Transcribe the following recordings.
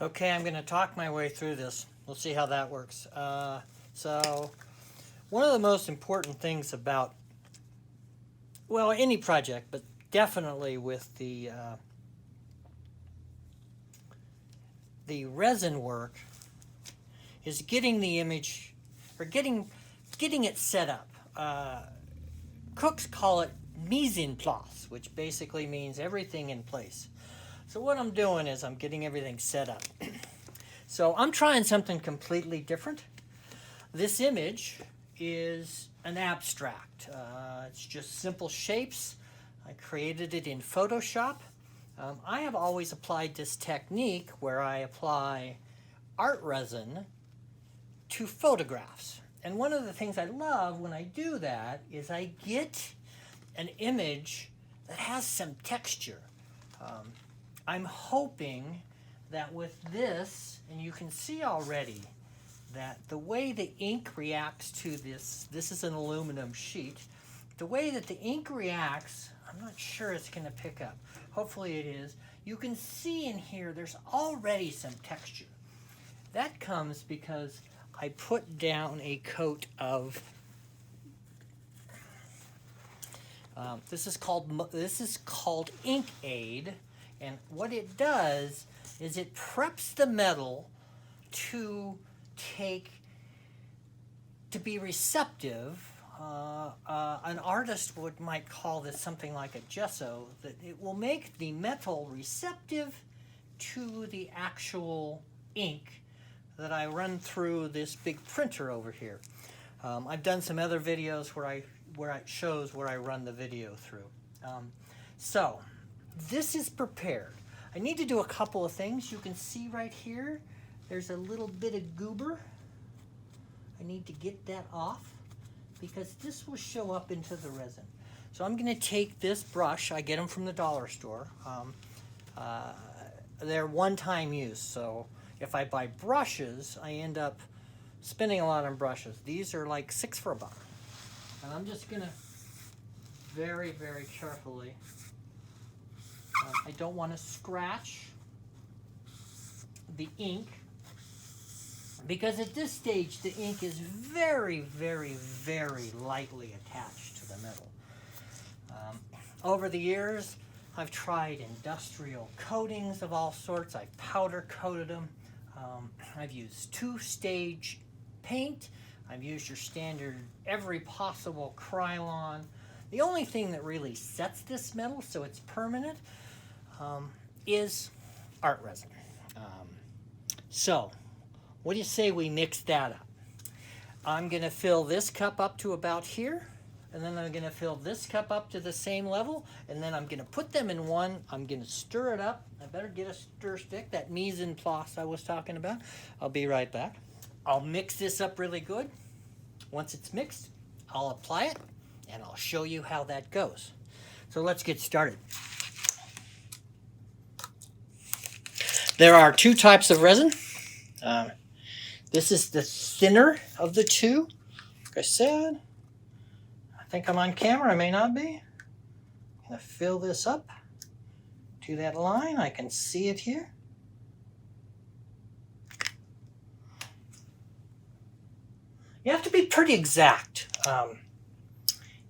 Okay, I'm going to talk my way through this. We'll see how that works. So, one of the most important things about, well, any project, but definitely with the resin work, is getting the image, or getting it set up. Cooks call it mise en place, which basically means everything in place. So what I'm doing is I'm getting everything set up. So I'm trying something completely different. This image is an abstract. It's just simple shapes. I created it in Photoshop. I have always applied this technique where I apply art resin to photographs. And one of the things I love when I do that is I get an image that has some texture. I'm hoping that with this, and you can see already that the way the ink reacts to this is an aluminum sheet, the way that the ink reacts, I'm not sure it's going to pick up. Hopefully it is. You can see in here there's already some texture. That comes because I put down a coat of this is called Ink Aid, and what it does is it preps the metal to be receptive. An artist might call this something like a gesso, that it will make the metal receptive to the actual ink that I run through this big printer over here. I've done some other videos where it shows where I run the video through. So this is prepared. I need to do a couple of things. You can see right here, there's a little bit of goober. I need to get that off because this will show up into the resin. So I'm going to take this brush. I get them from the dollar store. They're one-time use, so if I buy brushes, I end up spending a lot on brushes. These are like $6 for $1. And I'm just going to very, very carefully, I don't want to scratch the ink, because at this stage the ink is very, very, very lightly attached to the metal. Over the years, I've tried industrial coatings of all sorts. I've powder coated them. I've used two-stage paint. I've used your standard every possible Krylon. The only thing that really sets this metal so it's permanent is art resin. So what do you say we mix that up? I'm going to fill this cup up to about here, and then I'm going to fill this cup up to the same level, and then I'm going to put them in one. I'm going to stir it up. I better get a stir stick, that mise en place I was talking about. I'll be right back. I'll mix this up really good. Once it's mixed, I'll apply it, and I'll show you how that goes. So let's get started. There are two types of resin. This is the thinner of the two. Like I said, I think I'm on camera. I may not be. I'm going to fill this up to that line. I can see it here. You have to be pretty exact.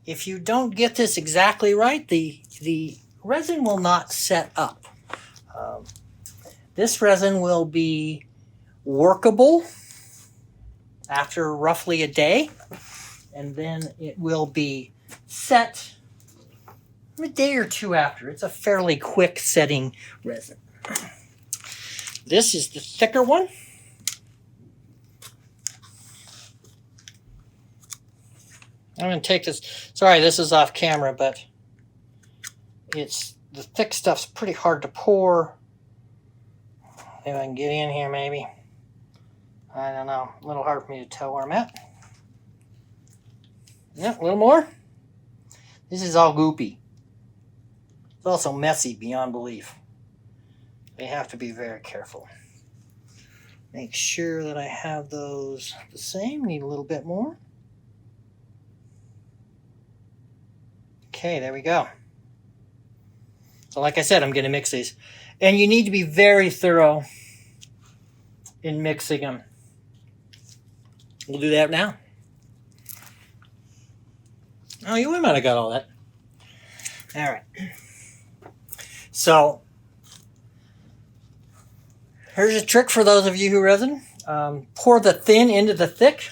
If you don't get this exactly right, the resin will not set up. This resin will be workable after roughly a day, and then it will be set a day or two after. It's a fairly quick setting resin. This is the thicker one. I'm going to take this. Sorry, this is off camera, but the thick stuff's pretty hard to pour. If I can get in here, maybe. I don't know. A little hard for me to tell where I'm at. Yeah, a little more. This is all goopy. It's also messy beyond belief. You have to be very careful. Make sure that I have those the same. Need a little bit more. Okay, there we go. So like I said, I'm going to mix these. And you need to be very thorough in mixing them. We'll do that now. Oh, we might have got all that. All right. So here's a trick for those of you who resin. Pour the thin into the thick,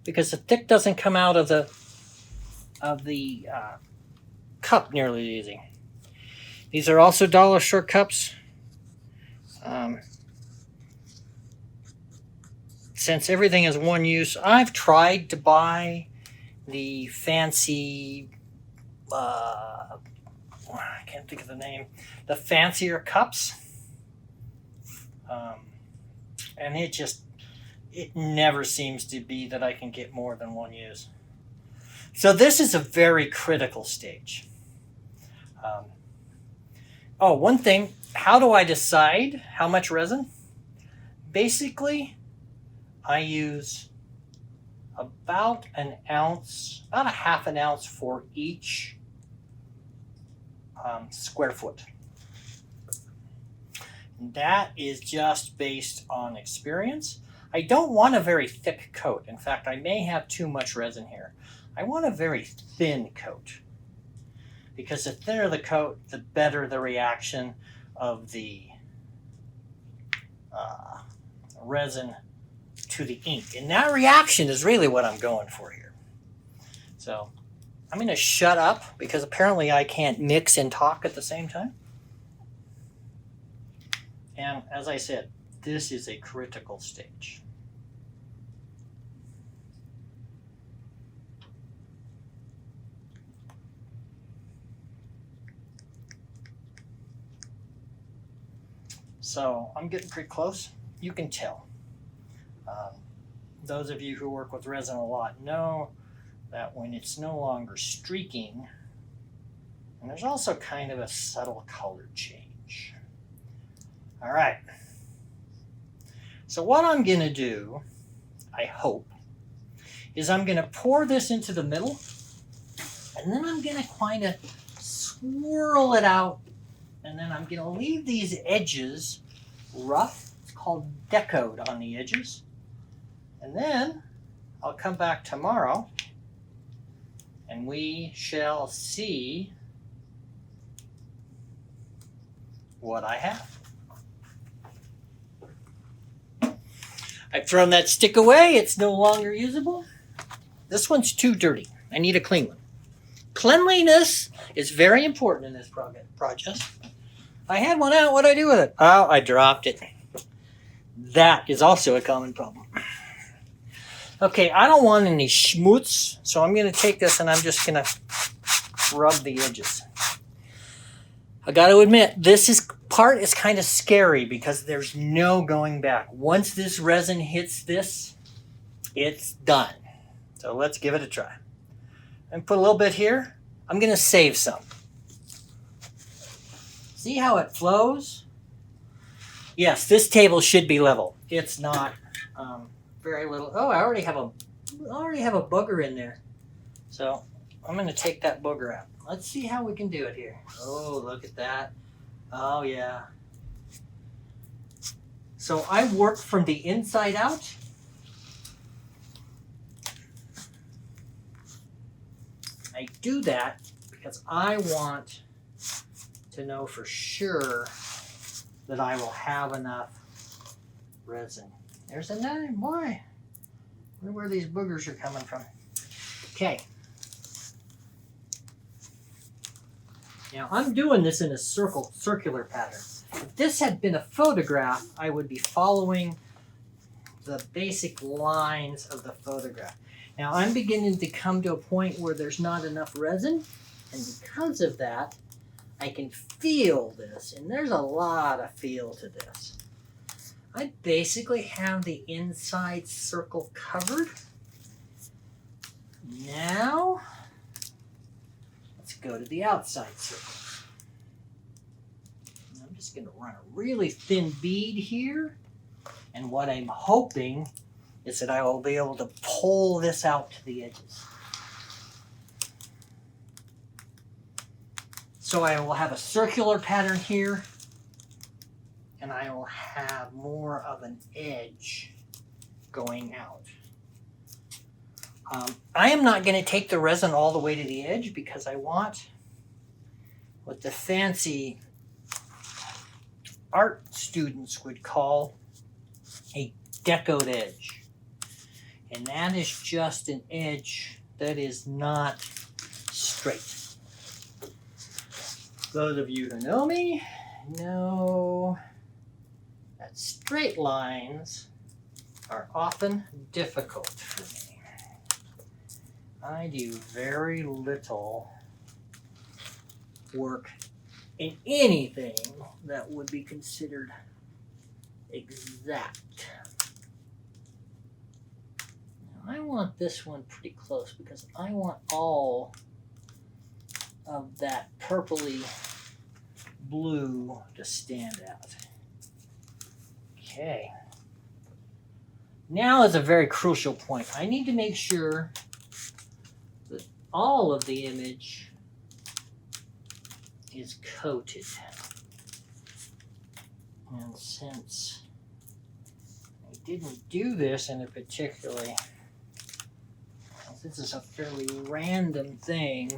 because the thick doesn't come out of the cup nearly as easy. These are also dollar store cups. Since everything is one use, I've tried to buy the fancy, I can't think of the name, the fancier cups. And it never seems to be that I can get more than one use. So this is a very critical stage. One thing, how do I decide how much resin? Basically, I use about an ounce, about a half an ounce for each square foot. And that is just based on experience. I don't want a very thick coat. In fact, I may have too much resin here. I want a very thin coat, because the thinner the coat, the better the reaction of the resin to the ink. And that reaction is really what I'm going for here. So I'm going to shut up, because apparently I can't mix and talk at the same time. And as I said, this is a critical stage. So I'm getting pretty close. You can tell. Those of you who work with resin a lot know that when it's no longer streaking, and there's also kind of a subtle color change. All right. So what I'm going to do, I hope, is I'm going to pour this into the middle, and then I'm going to kind of swirl it out, and then I'm going to leave these edges rough. It's called decoed on the edges. And then I'll come back tomorrow and we shall see what I have. I've thrown that stick away. It's no longer usable. This one's too dirty. I need a clean one. Cleanliness is very important in this project. I had one out. What do I do with it? Oh, I dropped it. That is also a common problem. Okay, I don't want any schmutz, so I'm going to take this and I'm just going to rub the edges. I got to admit, this part is kind of scary because there's no going back. Once this resin hits this, it's done. So let's give it a try. And put a little bit here. I'm going to save some. See how it flows? Yes, this table should be level. It's not. Very little. Oh, I already have a booger in there. So I'm going to take that booger out. Let's see how we can do it here. Oh, look at that. Oh, yeah. So I work from the inside out. I do that because I want to know for sure that I will have enough resin. There's a name. Boy, I wonder where these boogers are coming from. Okay. Now I'm doing this in a circular pattern. If this had been a photograph, I would be following the basic lines of the photograph. Now I'm beginning to come to a point where there's not enough resin, and because of that, I can feel this, and there's a lot of feel to this. I basically have the inside circle covered. Now, let's go to the outside circle. And I'm just going to run a really thin bead here. And what I'm hoping is that I will be able to pull this out to the edges. So I will have a circular pattern here. and I will have more of an edge going out. I am not going to take the resin all the way to the edge because I want what the fancy art students would call a decoed edge. And that is just an edge that is not straight. Those of you who know me know that straight lines are often difficult for me. I do very little work in anything that would be considered exact. Now, I want this one pretty close because I want all of that purpley blue to stand out. Okay. Now is a very crucial point. I need to make sure that all of the image is coated. And since I didn't do this in a particularly, this is a fairly random thing,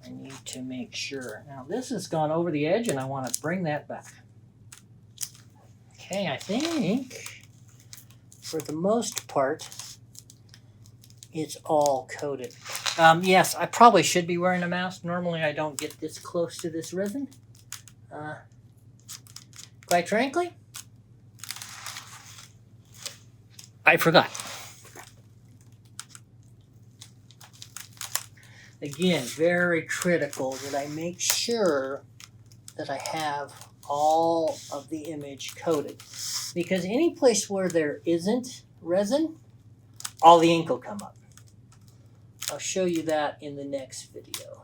I need to make sure. Now this has gone over the edge and I want to bring that back. Okay, I think for the most part it's all coated. Yes, I probably should be wearing a mask. Normally I don't get this close to this resin. Quite frankly, I forgot. Again, very critical that I make sure that I have all of the image coated. Because any place where there isn't resin, all the ink will come up. I'll show you that in the next video.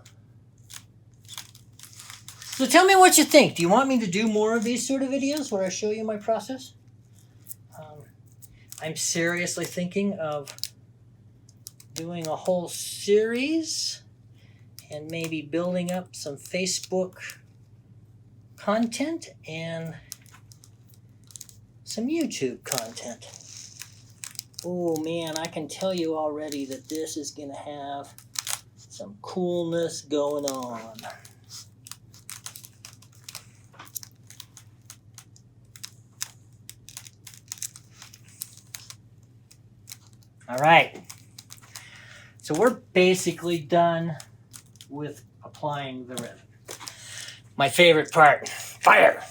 So tell me what you think. Do you want me to do more of these sort of videos where I show you my process? I'm seriously thinking of doing a whole series and maybe building up some Facebook content and some YouTube content. Oh man, I can tell you already that this is going to have some coolness going on. All right, so we're basically done with applying the resin. My favorite part, fire.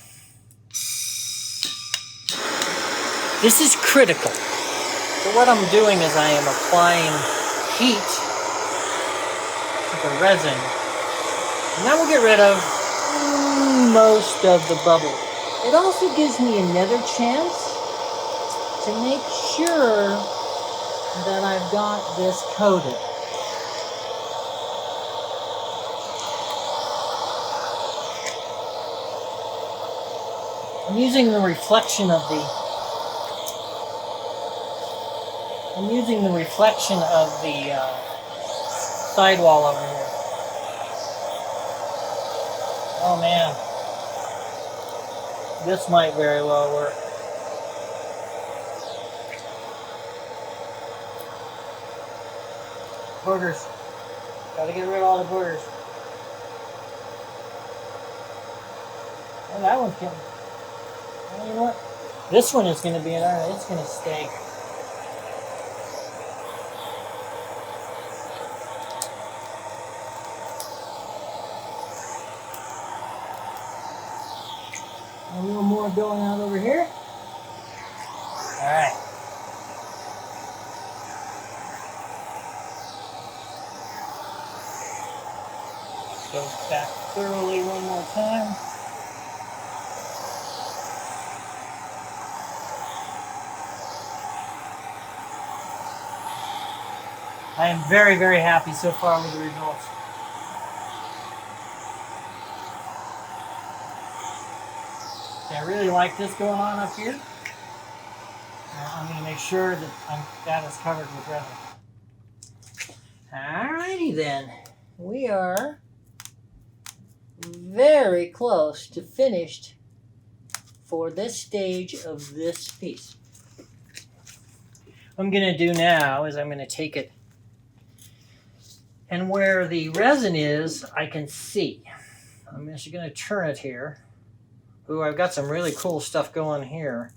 This is critical. So what I'm doing is I am applying heat to the resin, and that will get rid of most of the bubble. It also gives me another chance to make sure that I've got this coated. I'm using the reflection of the sidewall over here. Oh man, this might very well work. Boogers. Gotta get rid of all the boogers. Oh, that one's getting. Well, you know what? This one is going to be it's going to stay. A little more going out over here. All right. Go back thoroughly one more time. I am very, very happy so far with the results. I really like this going on up here. I'm going to make sure that that is covered with resin. Alrighty then. We are very close to finished for this stage of this piece. What I'm going to do now is I'm going to take it, and where the resin is, I can see. I'm just going to turn it here. Ooh, I've got some really cool stuff going here.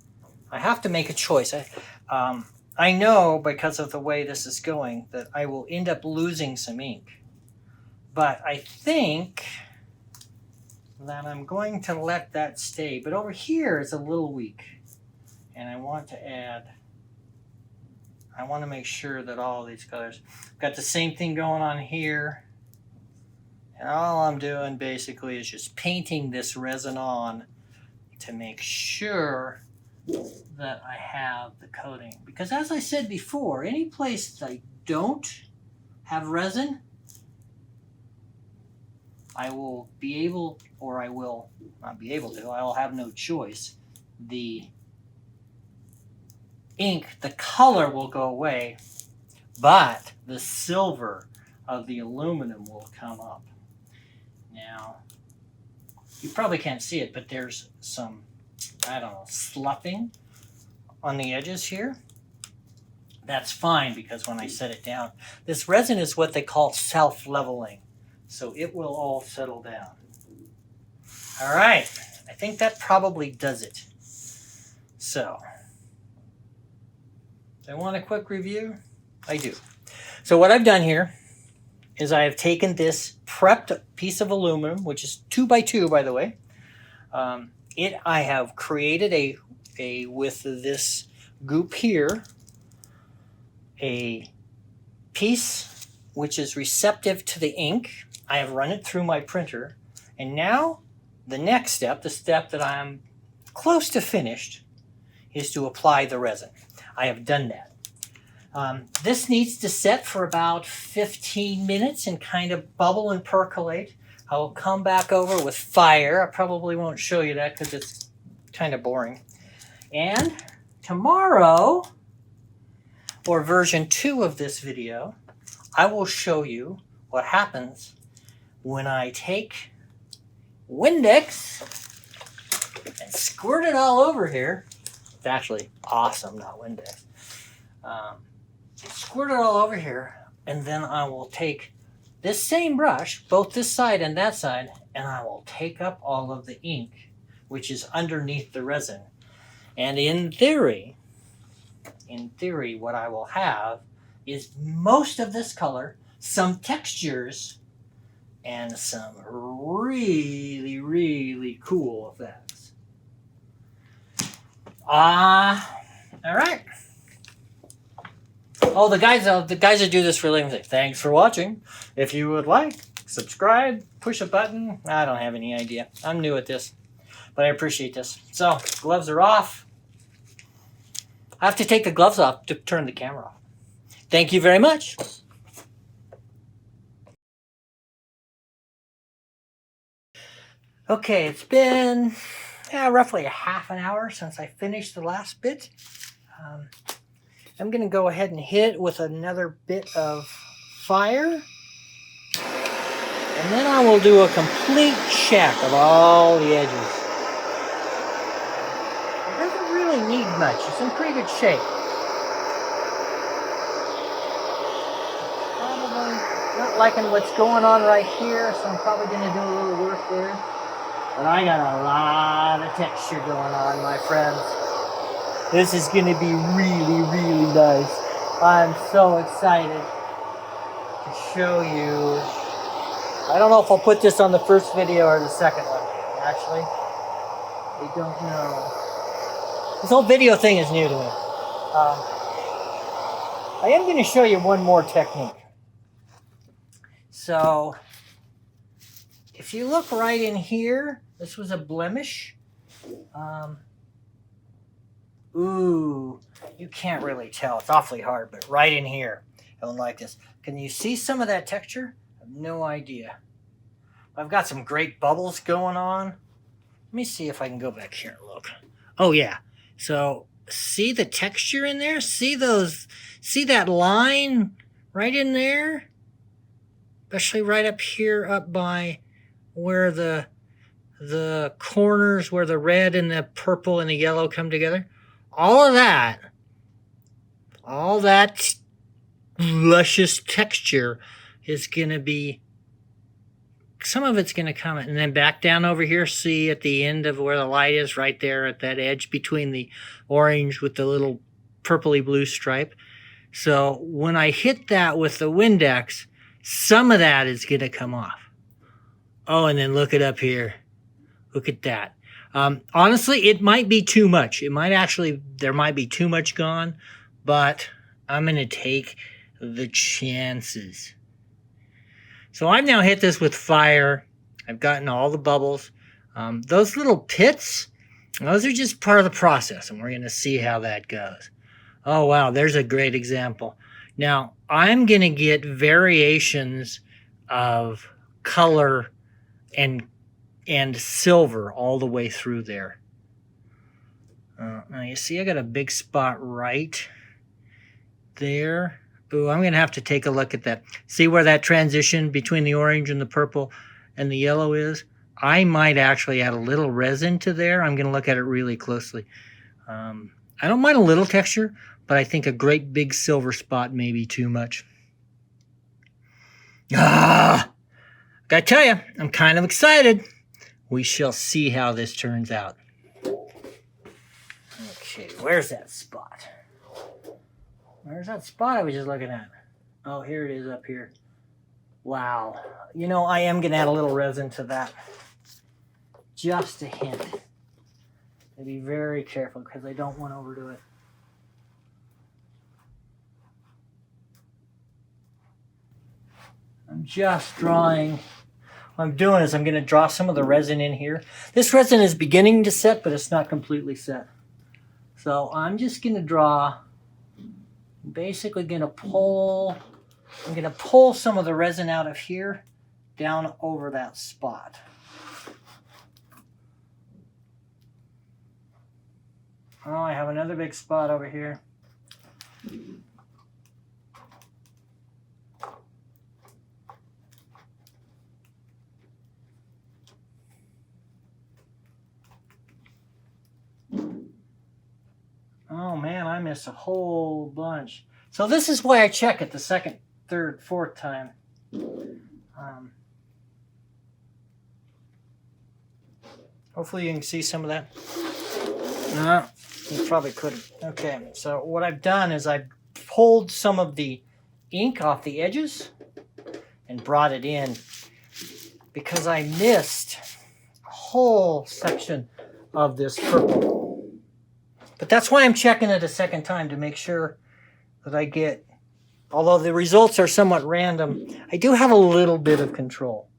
I have to make a choice. I know because of the way this is going that I will end up losing some ink. But I think that I'm going to let that stay. But over here it's a little weak. And I want to add, I want to make sure that all these colors, got the same thing going on here. And all I'm doing basically is just painting this resin on to make sure that I have the coating. Because as I said before, any place that I don't have resin, I will be able, or I will not be able to, I will have no choice. The ink, the color will go away, but the silver of the aluminum will come up. Now, you probably can't see it, but there's some, I don't know, sloughing on the edges here. That's fine because when I set it down, this resin is what they call self-leveling. So it will all settle down. All right, I think that probably does it. So, do I want a quick review? I do. So what I've done here is I have taken this prepped piece of aluminum, which is 2x2, by the way. I have created a with this goop here, a piece which is receptive to the ink. I have run it through my printer, and now the next step, the step that I am close to finished, is to apply the resin. I have done that. This needs to set for about 15 minutes and kind of bubble and percolate. I will come back over with fire. I probably won't show you that because it's kind of boring. And tomorrow, or version 2 of this video, I will show you what happens when I take Windex and squirt it all over here. It's actually awesome, not Windex. Squirt it all over here, and then I will take this same brush, both this side and that side, and I will take up all of the ink, which is underneath the resin. And in theory, what I will have is most of this color, some textures, and some really, really cool effects. All right. Oh, the guys that do this for a living say, thanks for watching. If you would like, subscribe, push a button. I don't have any idea. I'm new at this, but I appreciate this. So, gloves are off. I have to take the gloves off to turn the camera off. Thank you very much. Okay, it's been roughly a half an hour since I finished the last bit. I'm going to go ahead and hit it with another bit of fire. And then I will do a complete check of all the edges. It doesn't really need much. It's in pretty good shape. Probably not liking what's going on right here, so I'm probably going to do a little work there. But I got a lot of texture going on, my friends. This is going to be really, really nice. I'm so excited to show you. I don't know if I'll put this on the first video or the second one, actually. I don't know. This whole video thing is new to me. I am going to show you one more technique. So, if you look right in here, this was a blemish. Ooh, you can't really tell. It's awfully hard, but right in here, I don't like this. Can you see some of that texture? I have no idea. I've got some great bubbles going on. Let me see if I can go back here and look. Oh yeah. So see the texture in there? See that line right in there? Especially right up here, up by where the the corners where the red and the purple and the yellow come together, all that luscious texture is going to be, some of it's going to come, and then back down over here, see at the end of where the light is, right there at that edge between the orange with the little purpley blue stripe. So when I hit that with the Windex, some of that is going to come off. Oh, and then look it up here. Look at that. Honestly, it might be too much. It might actually, there might be too much gone, but I'm going to take the chances. So I've now hit this with fire. I've gotten all the bubbles. Those little pits, those are just part of the process, and we're going to see how that goes. Oh, wow, there's a great example. Now, I'm going to get variations of color and silver all the way through there. Now, you see I got a big spot right there. Ooh, I'm going to have to take a look at that. See where that transition between the orange and the purple and the yellow is? I might actually add a little resin to there. I'm going to look at it really closely. I don't mind a little texture, but I think a great big silver spot may be too much. Gotta tell you, I'm kind of excited. We shall see how this turns out. Okay, where's that spot? Where's that spot I was just looking at? Oh, here it is up here. Wow. You know, I am going to add a little resin to that. Just a hint. I'll be very careful because I don't want to overdo it. I'm just drawing. What I'm doing is I'm going to draw some of the resin in here. This resin is beginning to set, but it's not completely set. So I'm just going to draw. Basically I'm going to pull some of the resin out of here down over that spot. Oh, I have another big spot over here. Oh man, I missed a whole bunch. So this is why I check it the second, third, fourth time. Hopefully you can see some of that. No, you probably couldn't. Okay, so what I've done is I've pulled some of the ink off the edges and brought it in because I missed a whole section of this purple. But that's why I'm checking it a second time, to make sure that I get, although the results are somewhat random, I do have a little bit of control.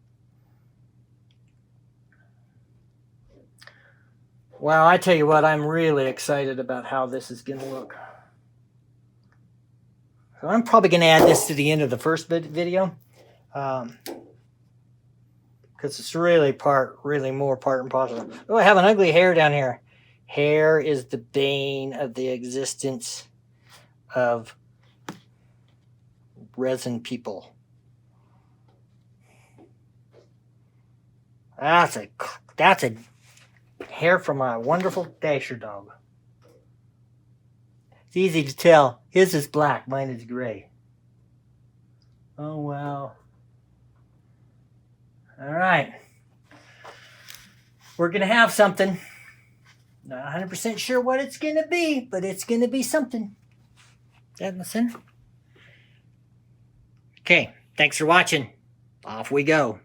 Wow, I tell you what, I'm really excited about how this is going to look. So I'm probably going to add this to the end of the first video. Because it's really more part and parcel. Oh, I have an ugly hair down here. Hair is the bane of the existence of resin people. That's a hair from a wonderful Dasher dog. It's easy to tell. His is black, mine is gray. Oh, wow. All right. We're going to have something. Not 100% sure what it's going to be, but it's going to be something. That listen? Okay, thanks for watching. Off we go.